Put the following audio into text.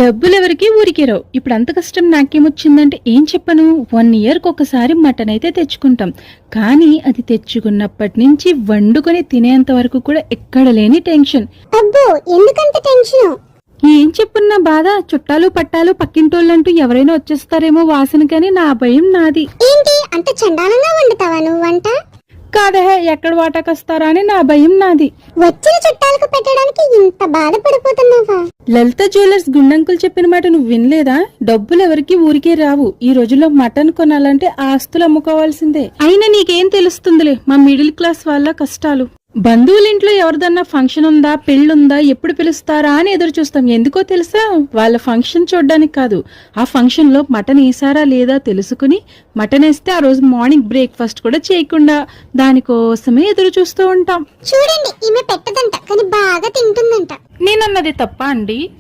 డబ్బులు ఎవరికి ఊరికే రావు. ఇప్పుడు అంత కష్టం నాకేమొచ్చిందంటే ఏం చెప్పను. 1 ఇయర్కి ఒకసారి మటన్ అయితే తెచ్చుకుంటాం. కానీ అది తెచ్చుకున్నప్పటి నుంచి వండుకొని తినేంత వరకు కూడా ఎక్కడ లేని టెన్షన్. అబ్బో ఎందుకంత టెన్షన్? ఏం చెప్పున్నా బాధ. చుట్టాలు పట్టాలు పక్కింటోళ్ళంటూ ఎవరైనా వచ్చేస్తారేమో వాసనకని నా భయం నాది. ఏంటి అంత చండాలంగా వండుతావా నువ్వు వంట? కాదే, ఎక్కడ వాటాకొస్తారా అని నా భయం నాది. వచ్చిన చుట్టాలకు పెట్టడానికి ఇంత బాధపడిపోతున్నావా? లలిత జ్యువెలర్స్ గుండంకులు చెప్పిన మాట నువ్వు వినలేదా? డబ్బులు ఎవరికి ఊరికే రావు. ఈ రోజుల్లో మటన్ కొనాలంటే ఆస్తులు అమ్ముకోవాల్సిందే. అయినా నీకేం తెలుస్తుందిలే మా మిడిల్ క్లాస్ వాళ్ళ కష్టాలు. బంధువుల ఇంట్లో ఎవరిదన్నా ఫంక్షన్ ఉందా, పెళ్ళుందా, ఎప్పుడు పిలుస్తారా అని ఎదురు చూస్తాం. ఎందుకో తెలుసా? వాళ్ళ ఫంక్షన్ చూడడానికి కాదు, ఆ ఫంక్షన్ లో మటన్ వేసారా లేదా తెలుసుకుని మటన్ వేస్తే ఆ రోజు మార్నింగ్ బ్రేక్ఫాస్ట్ కూడా చేయకుండా దానికోసమే ఎదురు చూస్తూ ఉంటాం. చూడండి, ఈమె పెట్టదంట కానీ బాగా తింటుందంట. నేనన్నది తప్ప అండి?